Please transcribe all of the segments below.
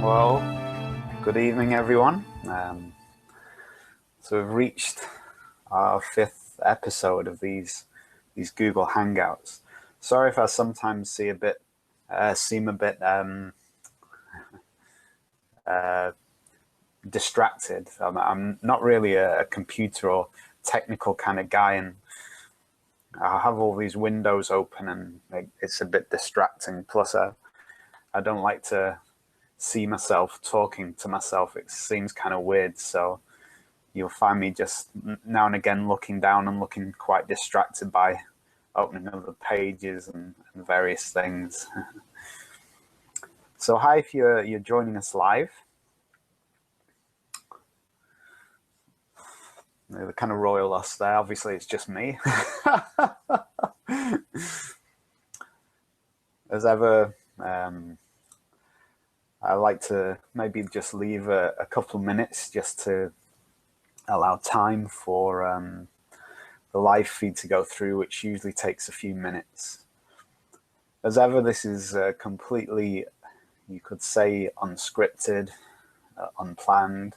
Well, good evening, everyone. So we've reached our 5th episode of these Google Hangouts. Sorry if I sometimes seem a bit distracted. I'm not really a computer or technical kind of guy, and I have all these windows open, and it's a bit distracting. Plus, I don't like to see myself talking to myself. It seems kind of weird, so you'll find me just now and again looking down and looking quite distracted by opening other pages and various things. So hi, if you're joining us live. The kind of royal us there. Obviously, it's just me. As ever, I like to maybe just leave a couple of minutes just to allow time for the live feed to go through, which usually takes a few minutes. As ever, this is completely, you could say, unscripted, unplanned.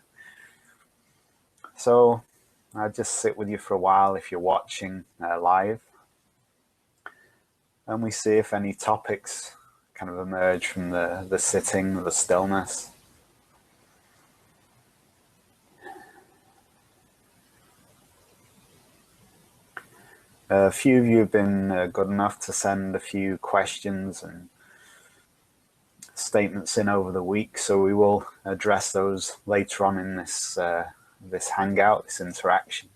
So I'll just sit with you for a while if you're watching live, and we see if any topics kind of emerge from the sitting, the stillness. A few of you have been good enough to send a few questions and statements in over the week, so we will address those later on in this hangout, this interaction.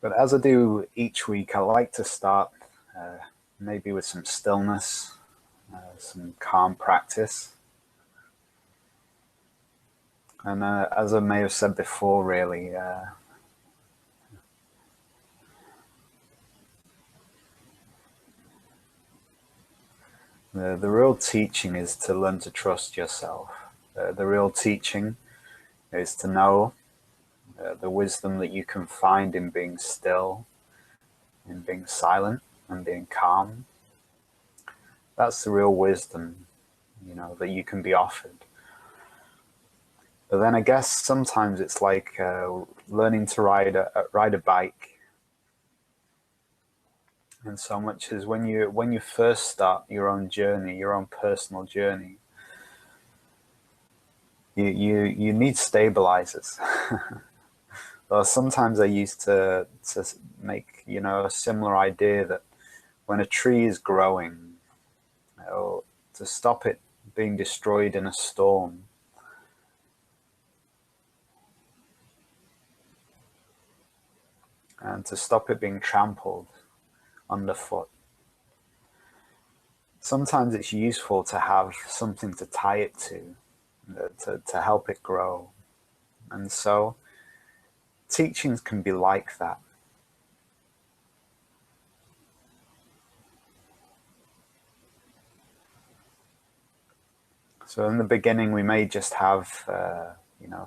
But as I do each week, I like to start maybe with some stillness, some calm practice. And as I may have said before, really, the real teaching is to learn to trust yourself. The real teaching is to know the wisdom that you can find in being still, in being silent and being calm. That's the real wisdom, that you can be offered. But then I guess sometimes it's like learning to ride a bike. And so much as when you first start your own journey, your own personal journey, you need stabilizers. Well, sometimes I used to make a similar idea that when a tree is growing, to stop it being destroyed in a storm, and to stop it being trampled underfoot, sometimes it's useful to have something to tie it to help it grow. And so teachings can be like that. So in the beginning, we may just have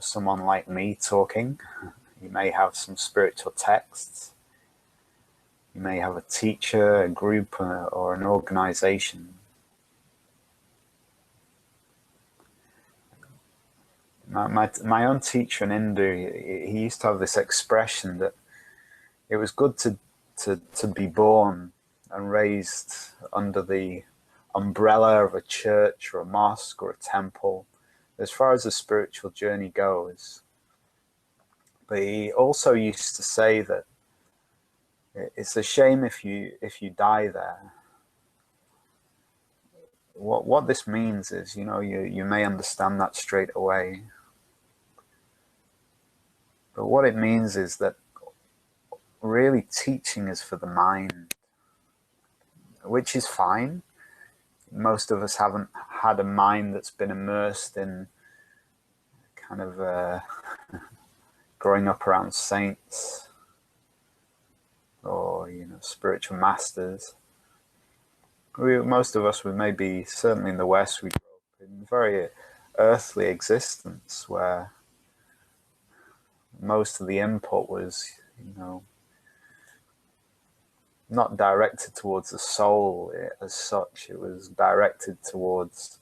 someone like me talking. You may have some spiritual texts. You may have a teacher, a group, or an organization. My own teacher in India, he used to have this expression that it was good to be born and raised under the umbrella of a church or a mosque or a temple, as far as the spiritual journey goes. But he also used to say that it's a shame if you die there. What this means is, you may understand that straight away. But what it means is that really teaching is for the mind, which is fine. Most of us haven't had a mind that's been immersed in kind of growing up around saints or spiritual masters. Most of us, we may be, certainly in the West, we grew up in very earthly existence where most of the input was not directed towards the soul as such. It was directed towards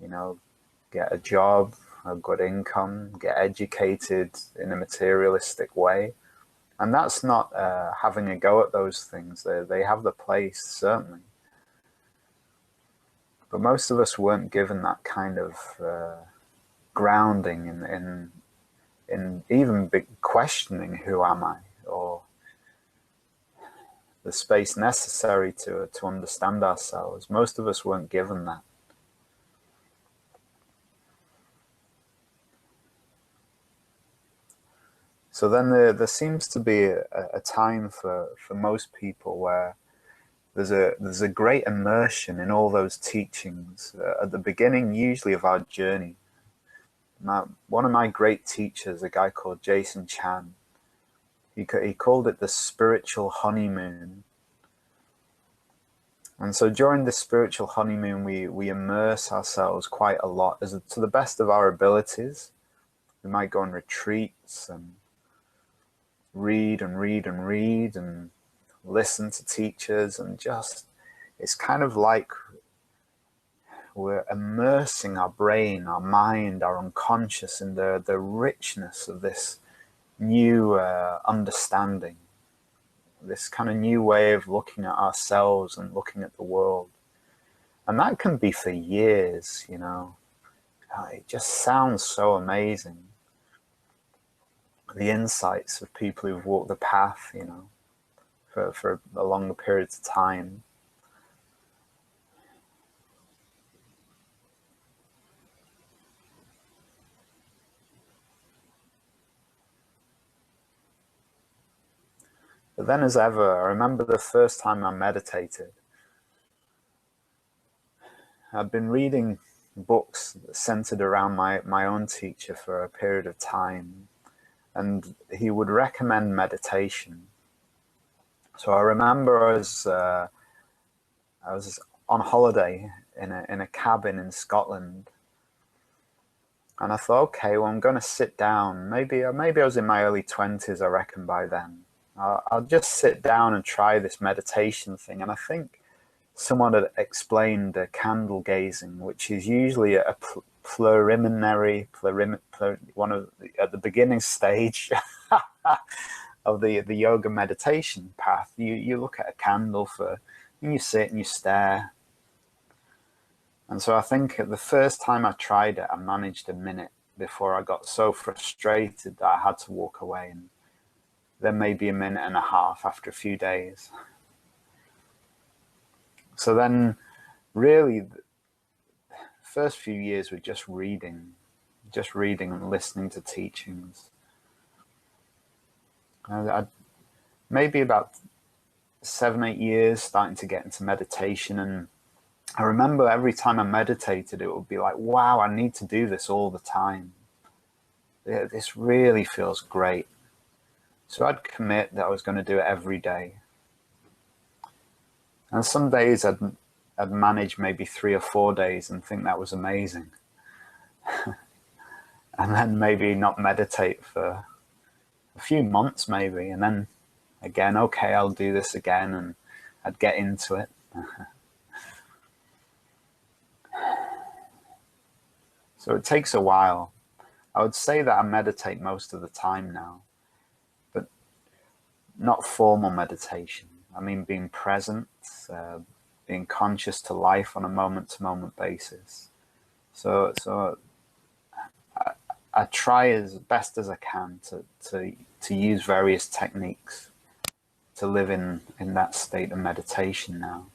you know, get a job, a good income, get educated in a materialistic way. And that's not having a go at those things. They have the place, certainly. But most of us weren't given that kind of grounding in even big questioning, who am I? Or the space necessary to understand ourselves. Most of us weren't given that. So then there seems to be a time for most people where there's a great immersion in all those teachings at the beginning, usually, of our journey. One of my great teachers, a guy called Jason Chan, he called it the spiritual honeymoon. And so during the spiritual honeymoon, we immerse ourselves quite a lot, to the best of our abilities. We might go on retreats and read and read and read and listen to teachers, and just, it's kind of like we're immersing our brain, our mind, our unconscious in the richness of this new understanding, this kind of new way of looking at ourselves and looking at the world. And that can be for years, you know. It just sounds so amazing. The insights of people who've walked the path, you know, for a longer period of time. But then, as ever, I remember the first time I meditated. I'd been reading books centered around my own teacher for a period of time, and he would recommend meditation. So I remember I was on holiday in a cabin in Scotland, and I thought, okay, well, I'm going to sit down. Maybe I was in my early 20s, I reckon, by then. I'll just sit down and try this meditation thing. And I think someone had explained candle gazing, which is usually a preliminary, one of at the beginning stage of the yoga meditation path. You look at a candle and you sit and you stare. And so I think the first time I tried it, I managed a minute before I got so frustrated that I had to walk away. And then maybe a minute and a half after a few days. So then really the first few years were just reading and listening to teachings. I'd maybe about 7-8 years starting to get into meditation, and I remember every time I meditated, it would be like, wow, I need to do this all the time. This really feels great. So I'd commit that I was going to do it every day. And some days I'd manage maybe 3 or 4 days and think that was amazing. And then maybe not meditate for a few months maybe. And then again, okay, I'll do this again, and I'd get into it. So it takes a while. I would say that I meditate most of the time now, but not formal meditation. I mean, being present, being conscious to life on a moment-to-moment basis. So I try as best as I can to use various techniques to live in that state of meditation now.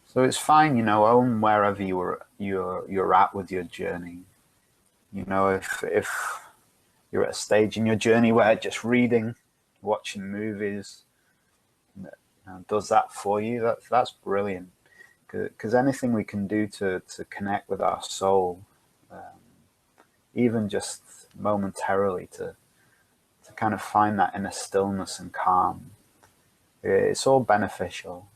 So it's fine, you know, own wherever you're at with your journey. You know, if you're at a stage in your journey where just reading, watching movies, does that for you, that's brilliant. Because anything we can do to connect with our soul, even just momentarily, to kind of find that inner stillness and calm, it's all beneficial.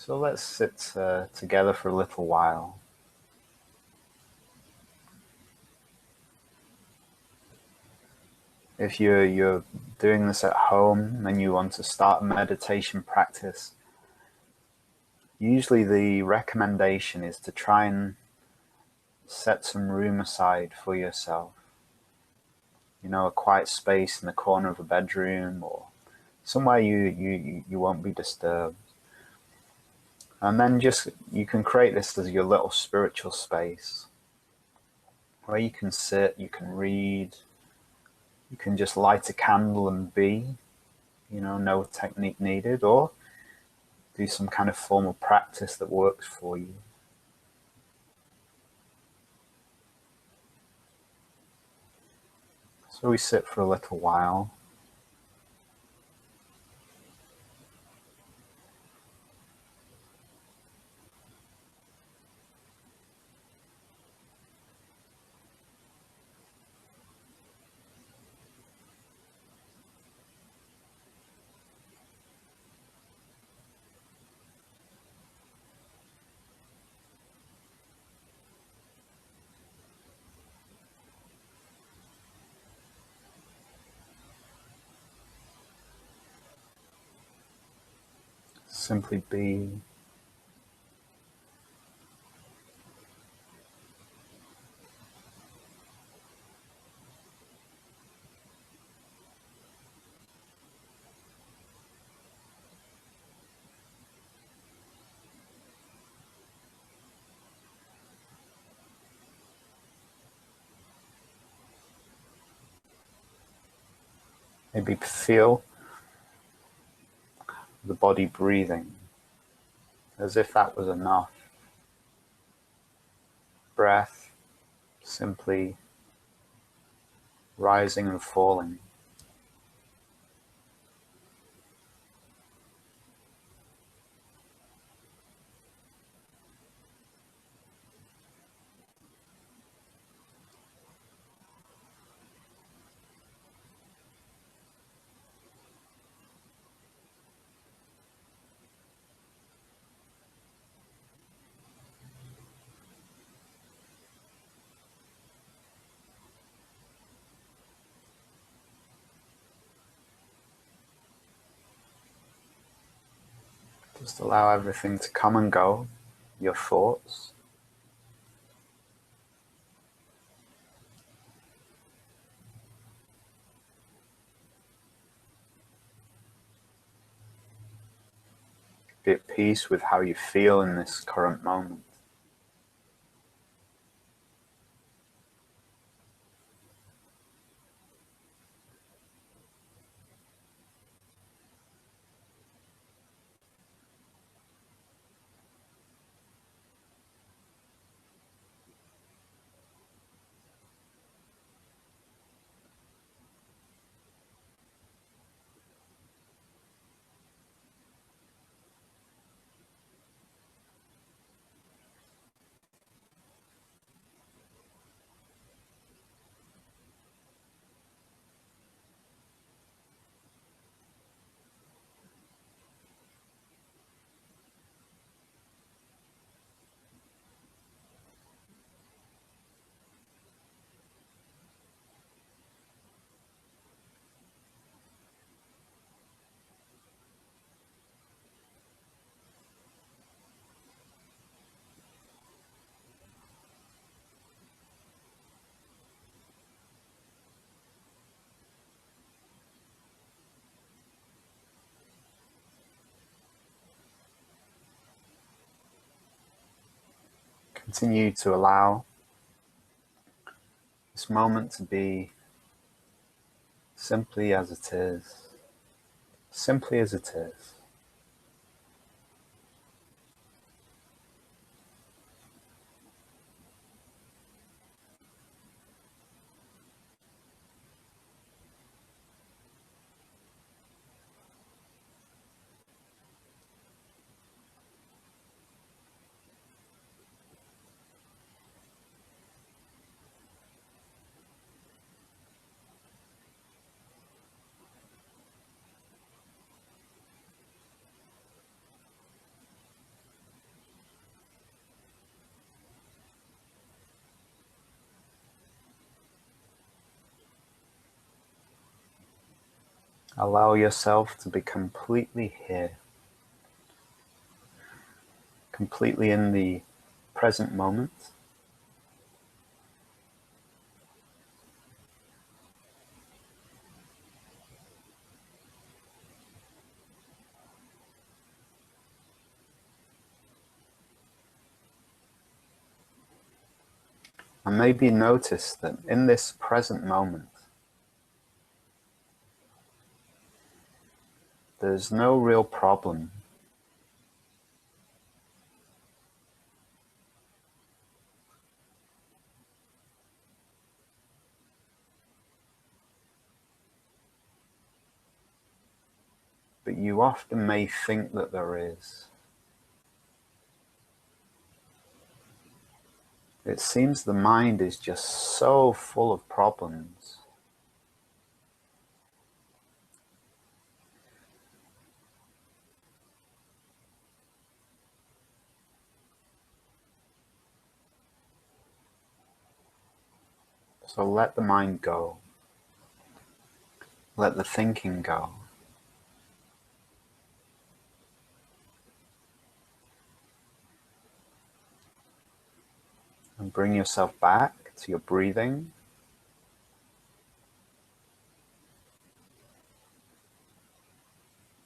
So let's sit together for a little while. If you're doing this at home and you want to start a meditation practice, usually the recommendation is to try and set some room aside for yourself. You know, a quiet space in the corner of a bedroom or somewhere you won't be disturbed. And then you can create this as your little spiritual space where you can sit, you can read, you can just light a candle and be, no technique needed, or do some kind of formal practice that works for you. So we sit for a little while. Simply be. Maybe feel the body breathing as if that was enough. Breath simply rising and falling. Just allow everything to come and go, your thoughts. Be at peace with how you feel in this current moment. Continue to allow this moment to be simply as it is. Simply as it is. Allow yourself to be completely here, completely in the present moment. And maybe notice that in this present moment, there's no real problem. But you often may think that there is. It seems the mind is just so full of problems. So let the mind go. Let the thinking go. And bring yourself back to your breathing.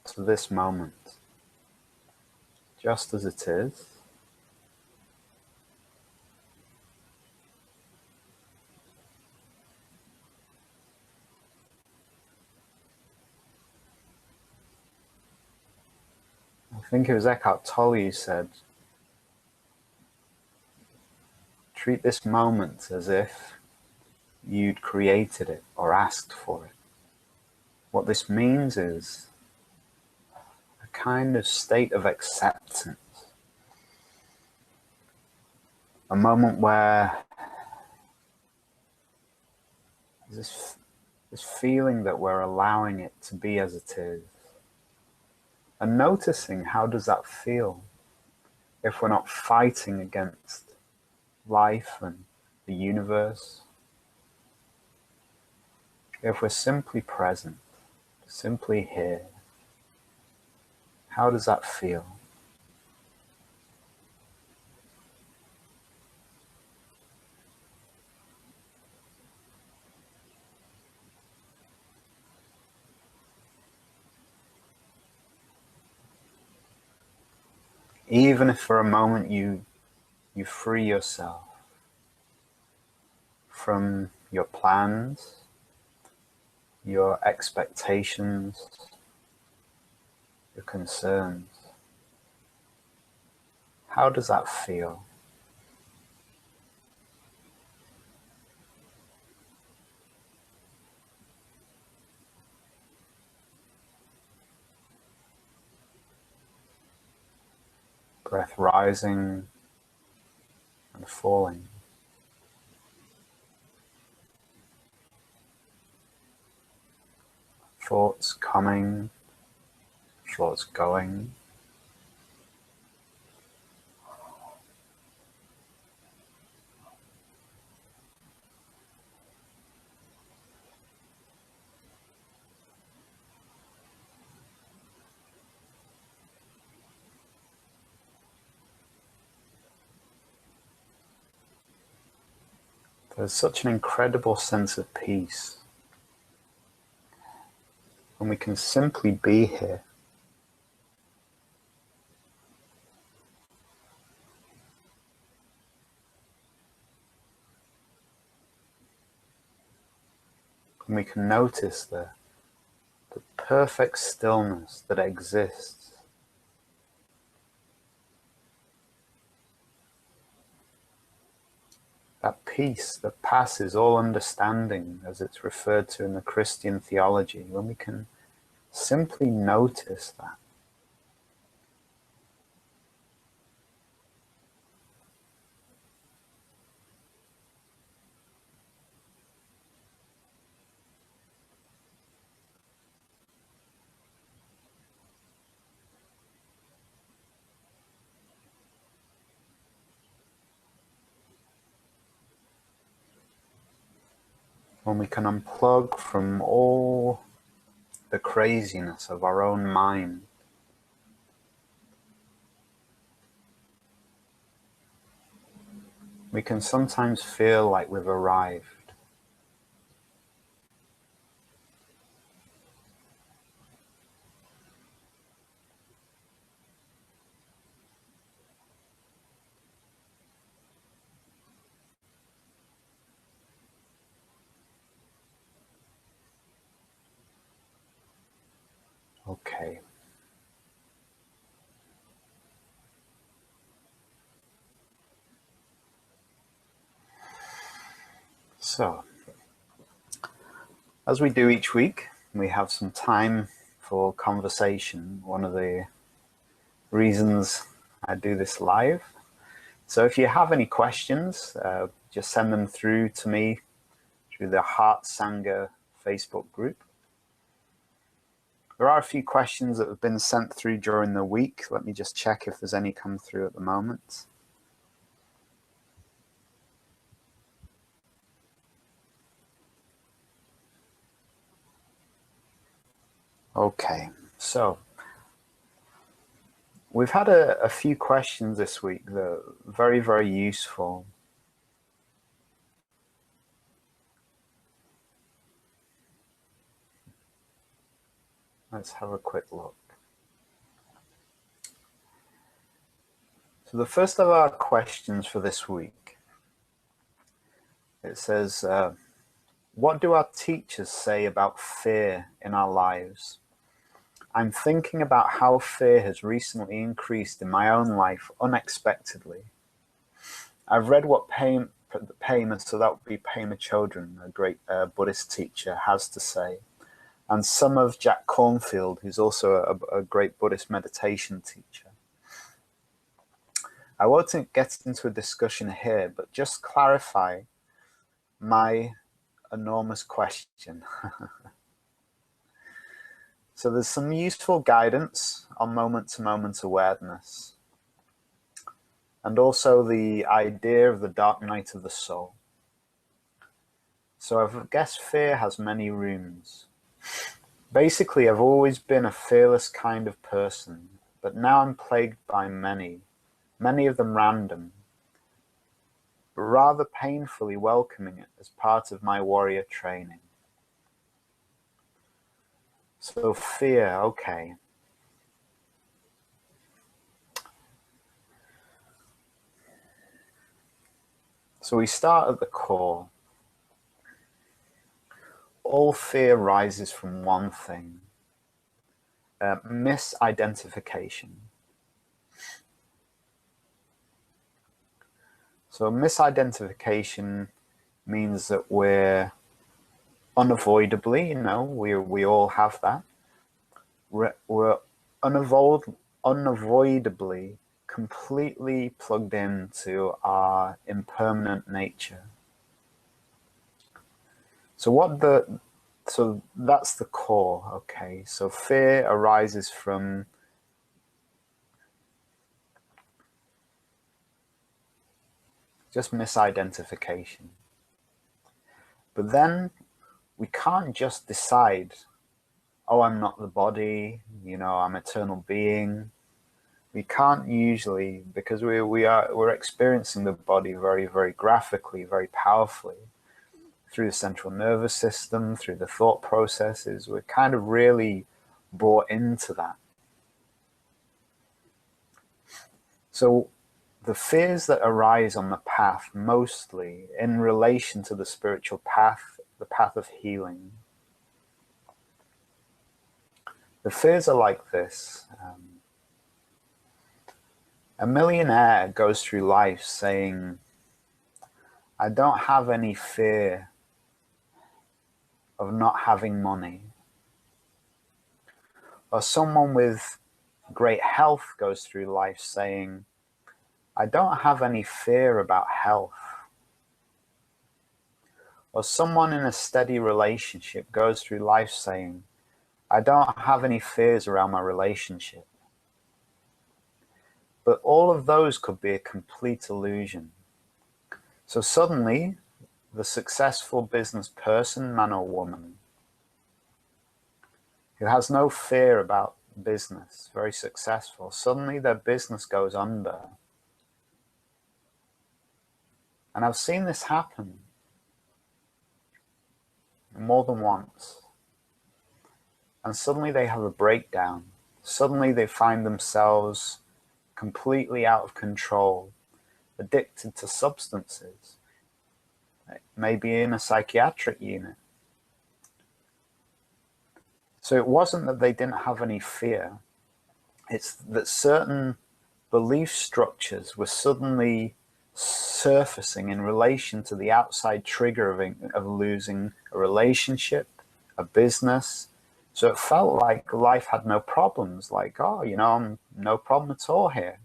To this moment, just as it is. I think it was Eckhart Tolle who said, treat this moment as if you'd created it or asked for it. What this means is a kind of state of acceptance. A moment where there's this feeling that we're allowing it to be as it is. And noticing, how does that feel if we're not fighting against life and the universe? If we're simply present, simply here, how does that feel? Even if for a moment you free yourself from your plans, your expectations, your concerns, how does that feel? Breath rising and falling. Thoughts coming, thoughts going. There's such an incredible sense of peace when we can simply be here. And we can notice the perfect stillness that exists. That peace that passes all understanding, as it's referred to in the Christian theology, when we can simply notice that. When we can unplug from all the craziness of our own mind. We can sometimes feel like we've arrived. Okay. So, as we do each week, we have some time for conversation. One of the reasons I do this live. So if you have any questions, just send them through to me through the Heart Sangha Facebook group. There are a few questions that have been sent through during the week. Let me just check if there's any come through at the moment. Okay, so we've had a few questions this week that are very, very useful. Let's have a quick look. So the first of our questions for this week, it says, what do our teachers say about fear in our lives? I'm thinking about how fear has recently increased in my own life unexpectedly. I've read what Pema, so that would be Pema Chodron, a great Buddhist teacher, has to say, and some of Jack Cornfield, who's also a great Buddhist meditation teacher. I won't get into a discussion here, but just clarify my enormous question. So there's some useful guidance on moment-to-moment awareness, and also the idea of the dark night of the soul. So I guess fear has many rooms. Basically, I've always been a fearless kind of person, but now I'm plagued by many of them random, but rather painfully welcoming it as part of my warrior training. So fear, okay. So we start at the core. All fear rises from one thing, misidentification. So misidentification means that we're unavoidably, we all have that. We're unavoidably completely plugged into our impermanent nature. So that's the core, okay? So fear arises from just misidentification. But then we can't just decide, oh, I'm not the body, I'm eternal being. We can't usually, because we're experiencing the body very, very graphically, very powerfully, through the central nervous system, through the thought processes. We're kind of really brought into that. So the fears that arise on the path, mostly in relation to the spiritual path, the path of healing, the fears are like this. A millionaire goes through life saying, I don't have any fear of not having money. Or someone with great health goes through life saying, I don't have any fear about health. Or someone in a steady relationship goes through life saying, I don't have any fears around my relationship. But all of those could be a complete illusion. So suddenly, the successful business person, man or woman, who has no fear about business, very successful, suddenly their business goes under. And I've seen this happen more than once. And suddenly they have a breakdown. Suddenly they find themselves completely out of control, addicted to substances, maybe in a psychiatric unit. So it wasn't that they didn't have any fear. It's that certain belief structures were suddenly surfacing in relation to the outside trigger of losing a relationship, a business. So it felt like life had no problems, like, oh, you know, I'm no problem at all here.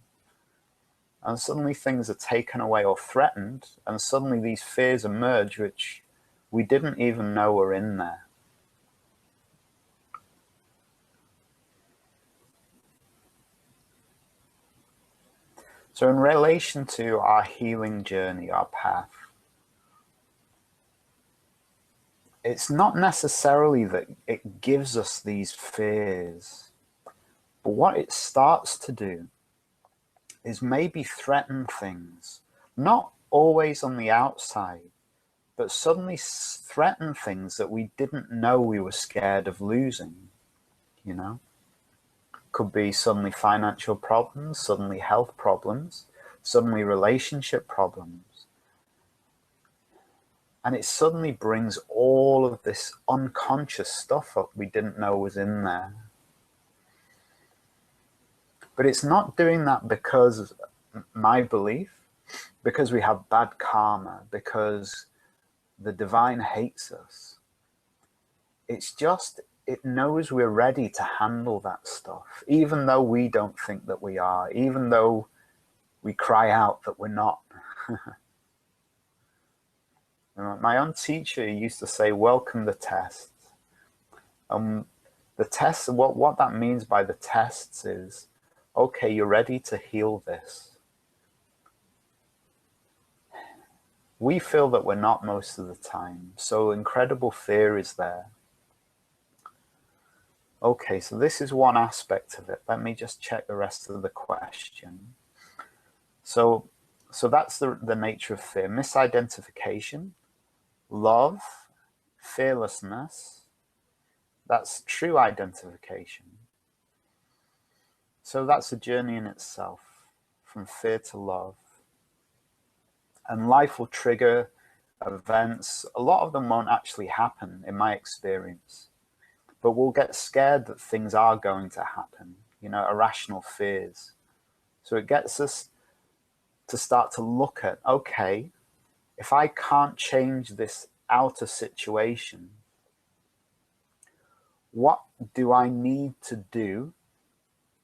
And suddenly things are taken away or threatened, and suddenly these fears emerge which we didn't even know were in there. So in relation to our healing journey, our path, it's not necessarily that it gives us these fears, but what it starts to do is maybe threaten things, not always on the outside, but suddenly threaten things that we didn't know we were scared of losing, you know? Could be suddenly financial problems, suddenly health problems, suddenly relationship problems. And it suddenly brings all of this unconscious stuff up we didn't know was in there. But it's not doing that because my belief, because we have bad karma, because the divine hates us. It's just, it knows we're ready to handle that stuff, even though we don't think that we are, even though we cry out that we're not. My own teacher used to say, welcome the tests. The tests, what that means by the tests is, okay, you're ready to heal this. We feel that we're not most of the time, so incredible fear is there. Okay, so this is one aspect of it. Let me just check the rest of the question. So that's the nature of fear. Misidentification, love, fearlessness. That's true identification. So that's a journey in itself, from fear to love. And life will trigger events. A lot of them won't actually happen, in my experience. But we'll get scared that things are going to happen, you know, irrational fears. So it gets us to start to look at, okay, if I can't change this outer situation, what do I need to do,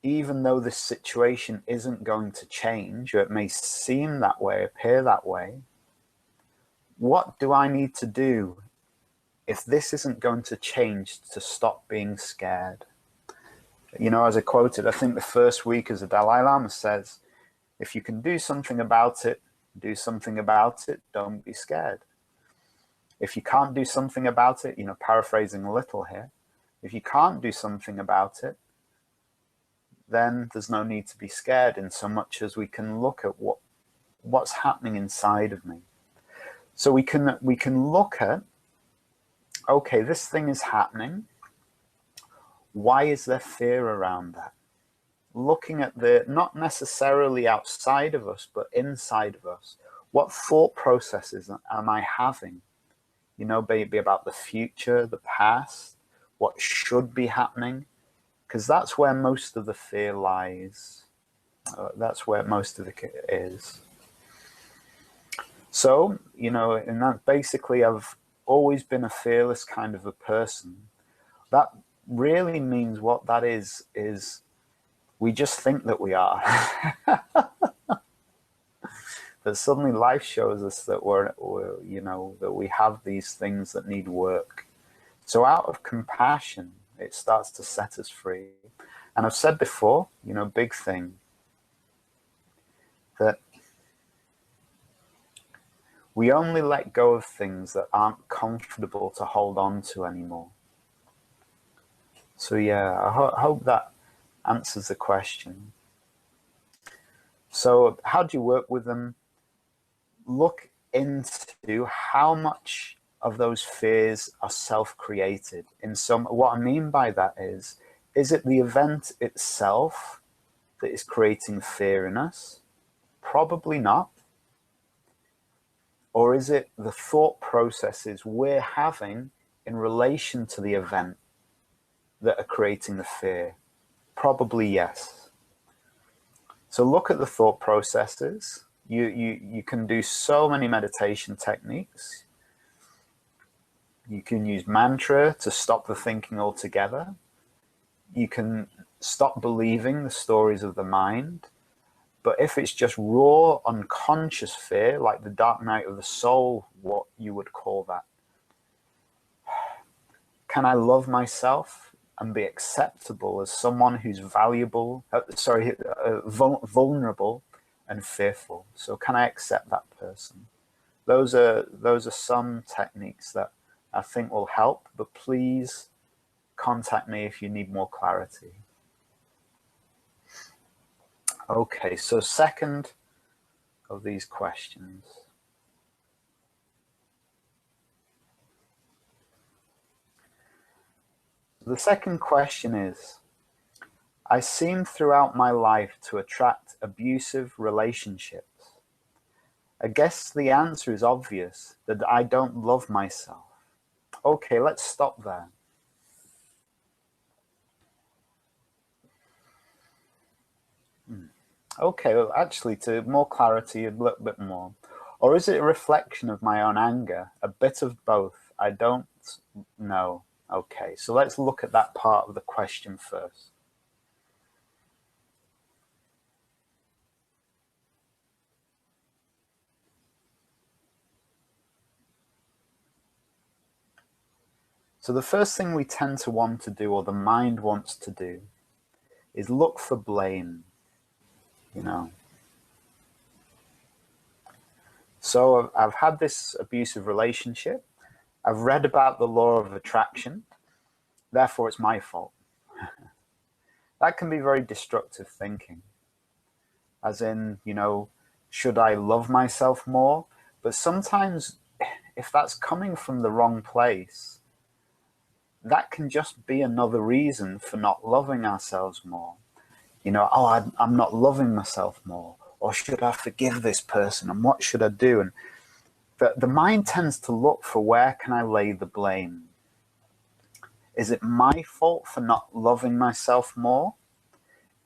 even though this situation isn't going to change, or it may seem that way, appear that way? What do I need to do if this isn't going to change to stop being scared? You know, as I quoted, I think the first week as the Dalai Lama says, if you can do something about it, do something about it, don't be scared. If you can't do something about it, you know, paraphrasing a little here, if you can't do something about it, then there's no need to be scared, in so much as we can look at what's happening inside of me. So we can look at, okay, this thing is happening. Why is there fear around that? Looking at the, not necessarily outside of us, but inside of us. What thought processes am I having? You know, maybe about the future, the past, what should be happening, because that's where most of the fear lies. That's where most of it is. So, you know, and that basically, I've always been a fearless kind of a person. That really means what that is we just think that we are. But suddenly life shows us that we're, you know, that we have these things that need work. So out of compassion, it starts to set us free. And I've said before, you know, big thing, that we only let go of things that aren't comfortable to hold on to anymore. So yeah, I hope that answers the question. So how do you work with them? Look into how much of those fears are self-created. What I mean by that is it the event itself that is creating fear in us? Probably not. Or is it the thought processes we're having in relation to the event that are creating the fear? Probably yes. So look at the thought processes. You can do so many meditation techniques. You can use mantra to stop the thinking altogether. You can stop believing the stories of the mind. But if it's just raw, unconscious fear, like the dark night of the soul, what you would call that, can I love myself and be acceptable as someone who's valuable, vulnerable and fearful? So can I accept that person? Those are some techniques that I think will help, but please contact me if you need more clarity. Okay, so second of these questions. The second question is, I seem throughout my life to attract abusive relationships. I guess the answer is obvious, that I don't love myself. Okay, let's stop there. Okay, well, actually, to more clarity, a little bit more. Or is it a reflection of my own anger? A bit of both. I don't know. Okay, so let's look at that part of the question first. So the first thing we tend to want to do, or the mind wants to do, is look for blame, you know. So I've had this abusive relationship. I've read about the law of attraction. Therefore, it's my fault. That can be very destructive thinking. As in, you know, should I love myself more? But sometimes, if that's coming from the wrong place, that can just be another reason for not loving ourselves more. You know, oh, I'm not loving myself more. Or should I forgive this person? And what should I do? And the mind tends to look for, where can I lay the blame? Is it my fault for not loving myself more?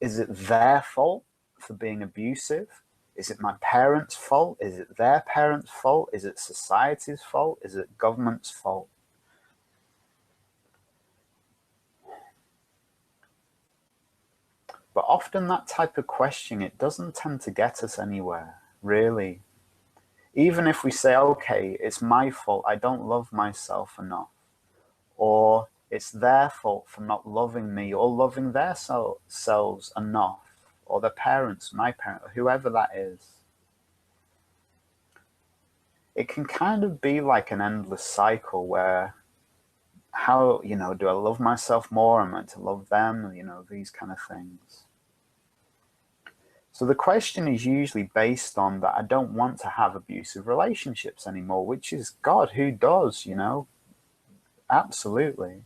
Is it their fault for being abusive? Is it my parents' fault? Is it their parents' fault? Is it society's fault? Is it government's fault? But often that type of question, it doesn't tend to get us anywhere, really. Even if we say, okay, it's my fault, I don't love myself enough. Or it's their fault for not loving me or loving their selves enough. Or their parents, my parent, whoever that is. It can kind of be like an endless cycle where, how, you know, do I love myself more? Am I to love them? You know, these kind of things. So the question is usually based on that I don't want to have abusive relationships anymore, which is, God, who does, you know? Absolutely.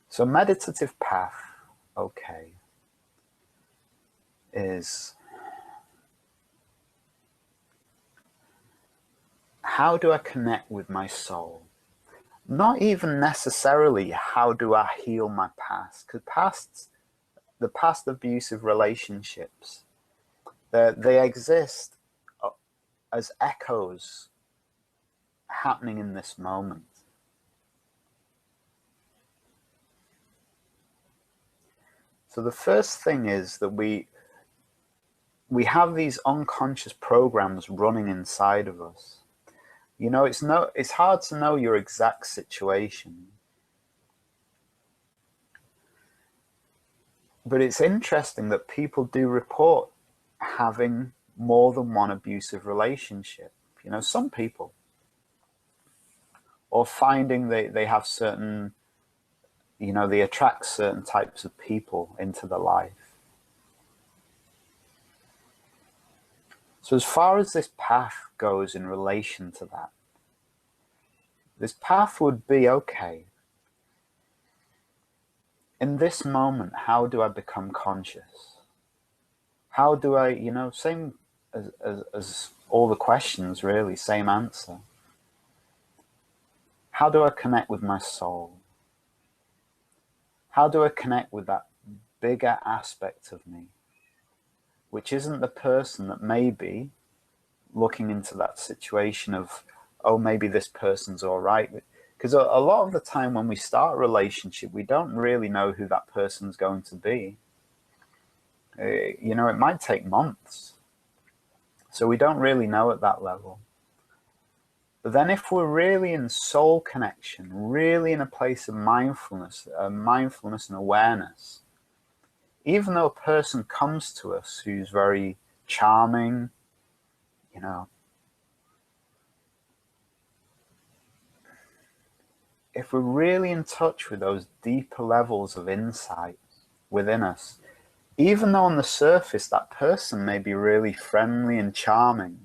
So meditative path, okay, is, how do I connect with my soul? Not even necessarily how do I heal my past, because the past abusive relationships, they exist as echoes happening in this moment. So the first thing is that we have these unconscious programs running inside of us. You know, it's hard to know your exact situation. But it's interesting that people do report having more than one abusive relationship. You know, some people. or finding they have certain, they attract certain types of people into their life. So as far as this path goes in relation to that, this path would be, okay, in this moment, how do I become conscious? How do I, same as all the questions, really, same answer. How do I connect with my soul? How do I connect with that bigger aspect of me, which isn't the person that may be looking into that situation of, oh, maybe this person's all right. Because a lot of the time when we start a relationship, we don't really know who that person's going to be. It might take months. So we don't really know at that level. But then if we're really in soul connection, really in a place of mindfulness and awareness, even though a person comes to us who's very charming, if we're really in touch with those deeper levels of insight within us, even though on the surface that person may be really friendly and charming,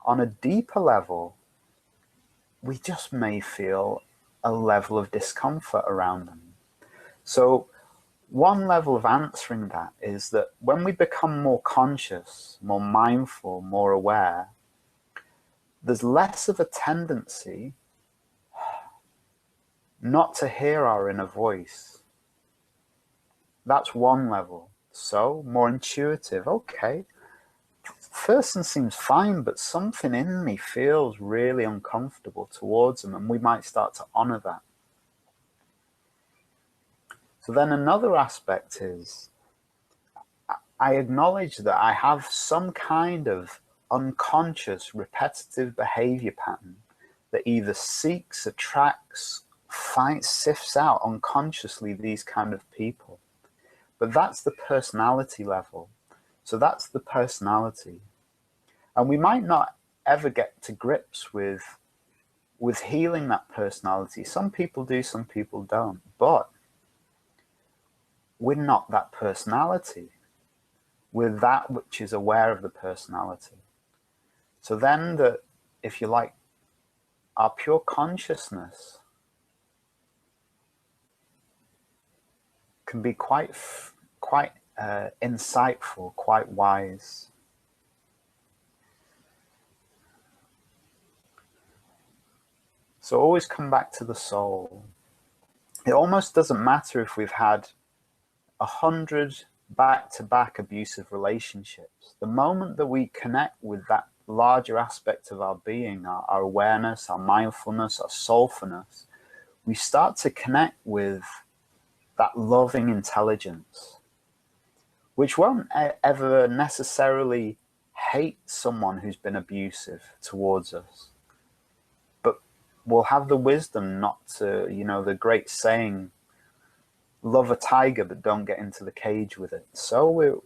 on a deeper level, we just may feel a level of discomfort around them. So one level of answering that is that when we become more conscious, more mindful, more aware, there's less of a tendency not to hear our inner voice. That's one level. So more intuitive. Okay, person seems fine, but something in me feels really uncomfortable towards them, and we might start to honor that. So then another aspect is I acknowledge that I have some kind of unconscious repetitive behavior pattern that either seeks, attracts, sifts out unconsciously these kind of people. But that's the personality level. So that's the personality. And we might not ever get to grips with healing that personality. Some people do, some people don't. But we're not that personality. We're that which is aware of the personality. So then if you like, our pure consciousness can be quite insightful, quite wise. So always come back to the soul. It almost doesn't matter if we've had 100 back-to-back abusive relationships. The moment that we connect with that larger aspect of our being, our awareness, our mindfulness, our soulfulness, we start to connect with that loving intelligence, which won't ever necessarily hate someone who's been abusive towards us, but will have the wisdom not to, the great saying, love a tiger but don't get into the cage with it. So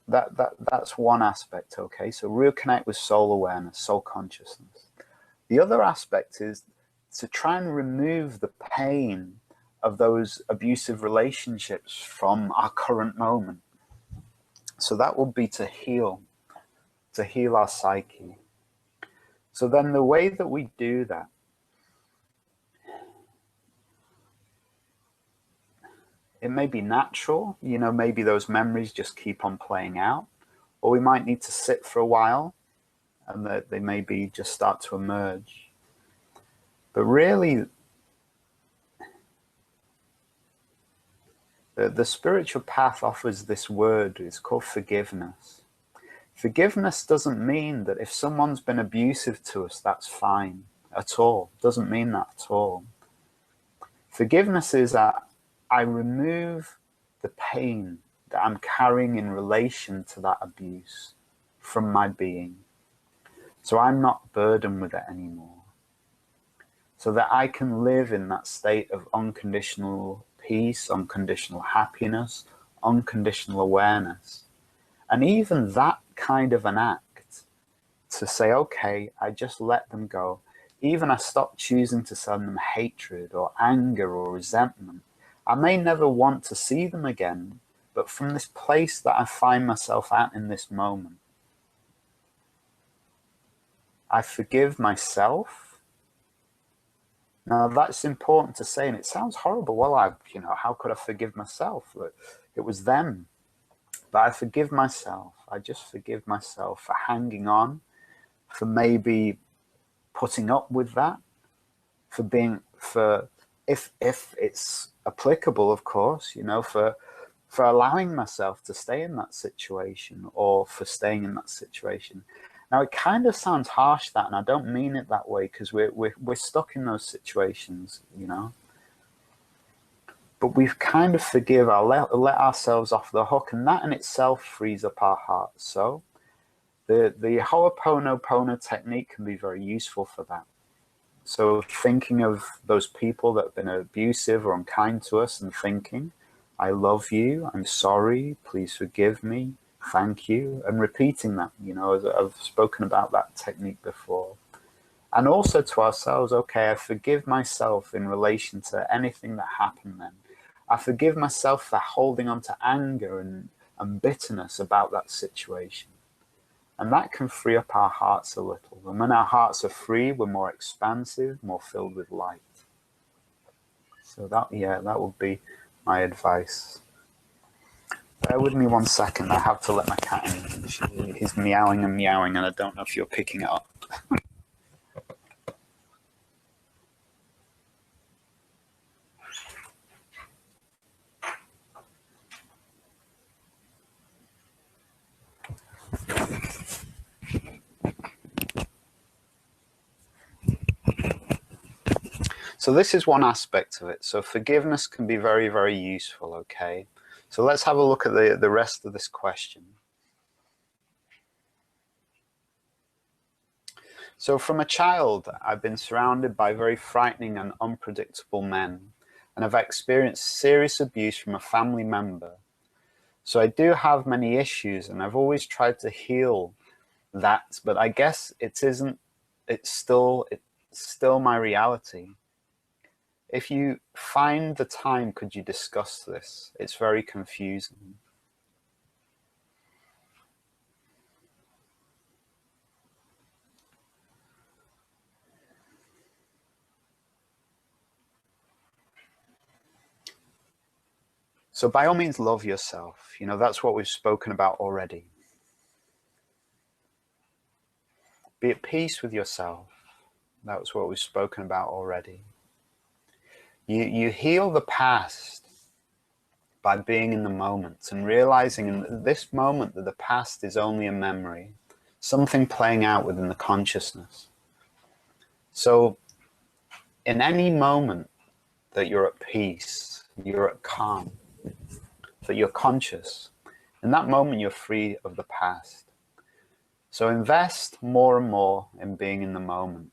that's one aspect. Okay, so real connect with soul awareness, soul consciousness. The other aspect is to try and remove the pain of those abusive relationships from our current moment. So that would be to heal our psyche. So then the way that we do that, it may be natural, maybe those memories just keep on playing out, or we might need to sit for a while and they maybe just start to emerge. But really, the spiritual path offers this word. It's called forgiveness. Forgiveness doesn't mean that if someone's been abusive to us, that's fine at all. Doesn't mean that at all. Forgiveness is that I remove the pain that I'm carrying in relation to that abuse from my being. So I'm not burdened with it anymore. So that I can live in that state of unconditional peace, unconditional happiness, unconditional awareness. And even that kind of an act to say, okay, I just let them go, even I stop choosing to send them hatred or anger or resentment. I may never want to see them again, but from this place that I find myself at in this moment, I forgive myself. Now that's important to say, and it sounds horrible. Well, how could I forgive myself? It was them. But I forgive myself. I just forgive myself for hanging on, for maybe putting up with that, if it's applicable, of course, for allowing myself to stay in that situation, or for staying in that situation. Now, it kind of sounds harsh, that, and I don't mean it that way, because we're stuck in those situations, But we've kind of let ourselves off the hook, and that in itself frees up our hearts. So the Ho'oponopono technique can be very useful for that. So thinking of those people that have been abusive or unkind to us, and thinking, I love you, I'm sorry, please forgive me, thank you, and repeating that, as I've spoken about that technique before. And also to ourselves, okay, I forgive myself in relation to anything that happened then. I forgive myself for holding on to anger and bitterness about that situation. And that can free up our hearts a little. And when our hearts are free, we're more expansive, more filled with light. So that would be my advice. Bear with me 1 second. I have to let my cat in. He's meowing and meowing, and I don't know if you're picking it up. So this is one aspect of it. So forgiveness can be very, very useful, okay? So let's have a look at the rest of this question. So from a child, I've been surrounded by very frightening and unpredictable men, and I've experienced serious abuse from a family member. So I do have many issues, and I've always tried to heal that, but I guess it's still my reality. If you find the time, could you discuss this? It's very confusing. So by all means, love yourself. That's what we've spoken about already. Be at peace with yourself. That's what we've spoken about already. You heal the past by being in the moment and realizing in this moment that the past is only a memory, something playing out within the consciousness. So in any moment that you're at peace, you're at calm, that you're conscious, in that moment you're free of the past. So invest more and more in being in the moment.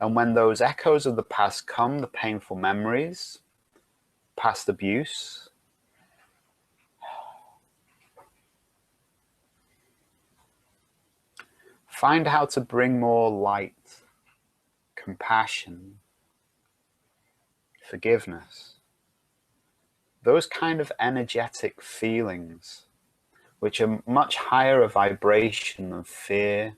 And when those echoes of the past come, the painful memories, past abuse, find how to bring more light, compassion, forgiveness, those kind of energetic feelings, which are much higher a vibration than fear.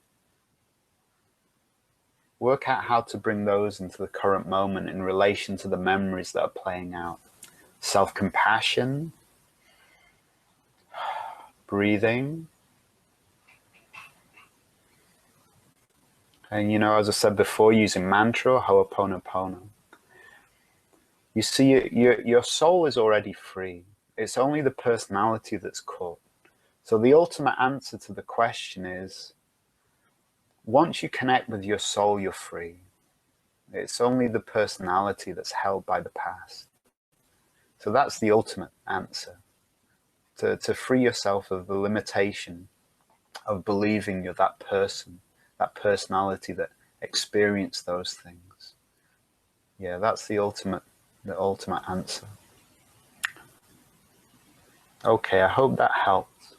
Work out how to bring those into the current moment in relation to the memories that are playing out. Self-compassion, breathing. And as I said before, using mantra or Ho'oponopono. You see, your soul is already free. It's only the personality that's caught. So the ultimate answer to the question is, once you connect with your soul, you're free. It's only the personality that's held by the past. So that's the ultimate answer. To free yourself of the limitation of believing you're that person, that personality that experienced those things. Yeah, that's the ultimate answer. Okay, I hope that helped.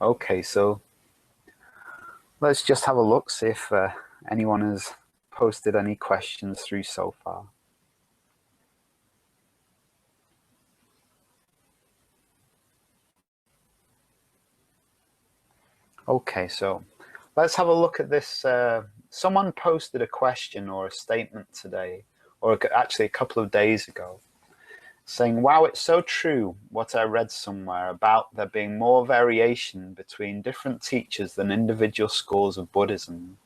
Okay, so let's just have a look, see if anyone has posted any questions through so far. Okay, so let's have a look at this. Someone posted a question or a statement today, or actually a couple of days ago, saying, wow, it's so true what I read somewhere about there being more variation between different teachers than individual schools of Buddhism.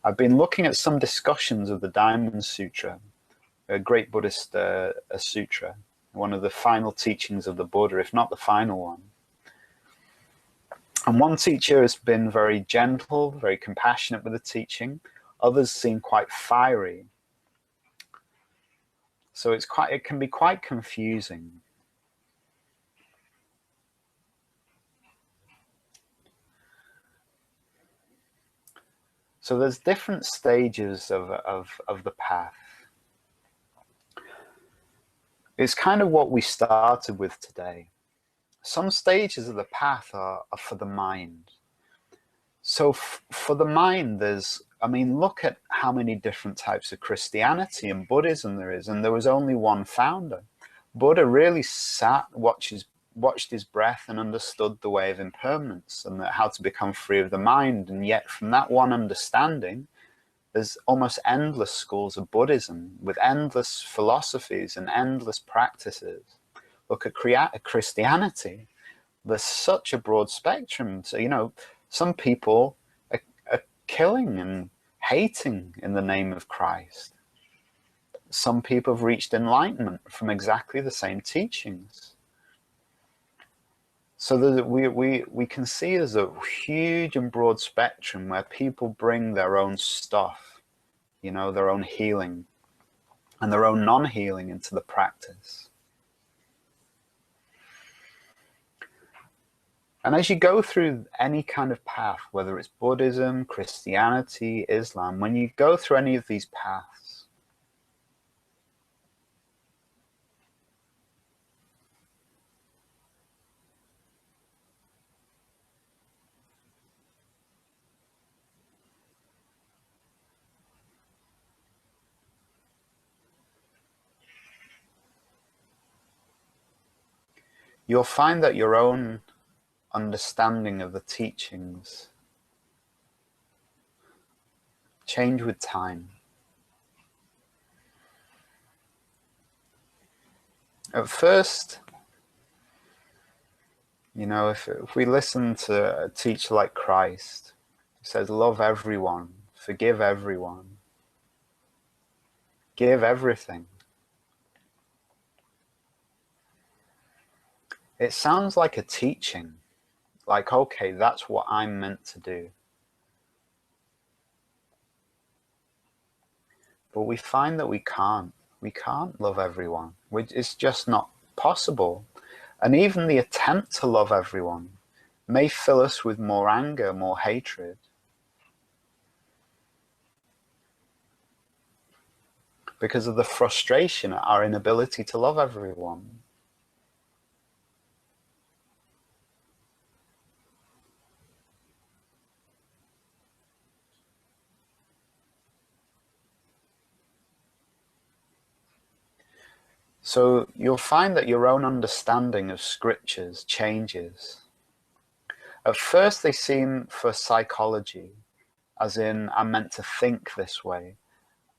I've been looking at some discussions of the Diamond Sutra, a great Buddhist sutra, one of the final teachings of the Buddha, if not the final one. And one teacher has been very gentle, very compassionate with the teaching. Others seem quite fiery. So it can be quite confusing. So there's different stages of the path. It's kind of what we started with today. Some stages of the path are for the mind. So for the mind, look at how many different types of Christianity and Buddhism there is, and there was only one founder. Buddha really watched his breath and understood the way of impermanence and how to become free of the mind. And yet from that one understanding, there's almost endless schools of Buddhism with endless philosophies and endless practices. Look at Christianity. There's such a broad spectrum. So, some people are killing and hating in the name of Christ. Some people have reached enlightenment from exactly the same teachings. So we can see there's a huge and broad spectrum where people bring their own stuff, their own healing and their own non-healing into the practice. And as you go through any kind of path, whether it's Buddhism, Christianity, Islam, when you go through any of these paths, you'll find that your own understanding of the teachings change with time. At first, if we listen to a teacher like Christ, who says, love everyone, forgive everyone, give everything, it sounds like a teaching, like, okay, that's what I'm meant to do. But we find that we can't love everyone. It's just not possible. And even the attempt to love everyone may fill us with more anger, more hatred. Because of the frustration at our inability to love everyone. So you'll find that your own understanding of scriptures changes. At first they seem for psychology, as in I'm meant to think this way.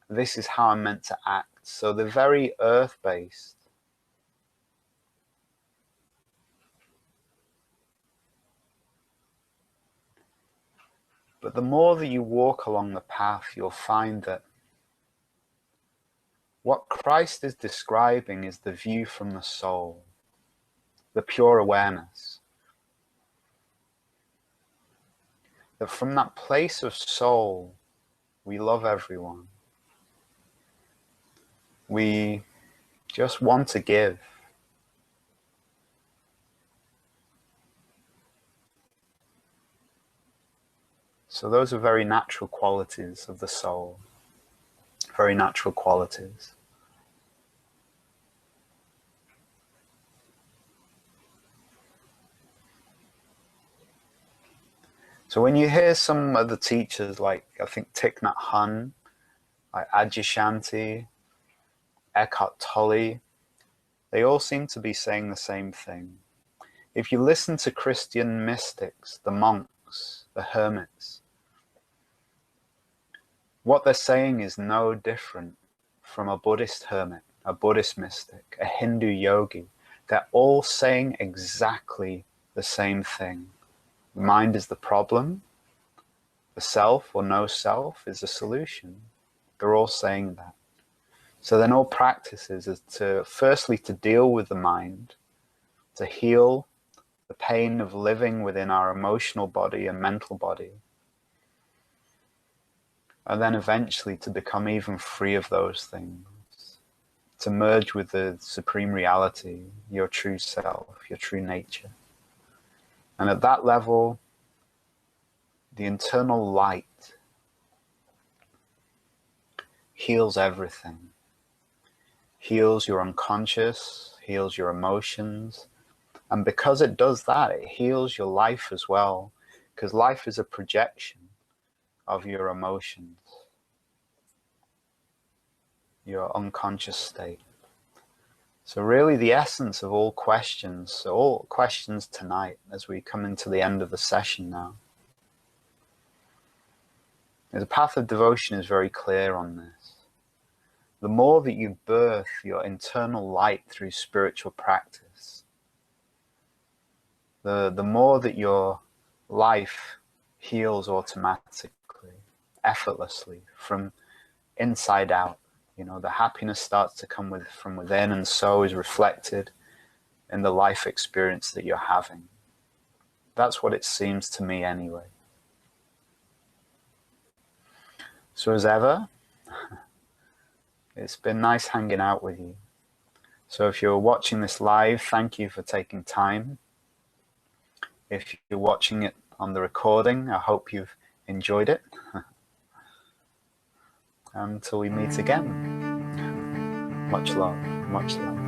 This is how I'm meant to act. So they're very earth-based. But the more that you walk along the path, you'll find that what Christ is describing is the view from the soul, the pure awareness. That from that place of soul, we love everyone. We just want to give. So those are very natural qualities of the soul, very natural qualities. So when you hear some of the teachers, like I think Thich Nhat Hanh, like Adyashanti, Eckhart Tolle, they all seem to be saying the same thing. If you listen to Christian mystics, the monks, the hermits, what they're saying is no different from a Buddhist hermit, a Buddhist mystic, a Hindu yogi. They're all saying exactly the same thing. The mind is the problem. The self or no self is the solution. They're all saying that. So then all practices is to, firstly, to deal with the mind, to heal the pain of living within our emotional body and mental body, and then eventually to become even free of those things, to merge with the supreme reality, your true self, your true nature. And at that level, the internal light heals everything. Heals your unconscious, heals your emotions. And because it does that, it heals your life as well. Because life is a projection of your emotions, your unconscious state. So really the essence of all questions, so all questions tonight as we come into the end of the session now, the path of devotion is very clear on this. The more that you birth your internal light through spiritual practice, the more that your life heals automatically, effortlessly, from inside out. You know, the happiness starts to come from within, and so is reflected in the life experience that you're having. That's what it seems to me anyway. So as ever, it's been nice hanging out with you. So if you're watching this live, thank you for taking time. If you're watching it on the recording, I hope you've enjoyed it. Until we meet again, much love, much love.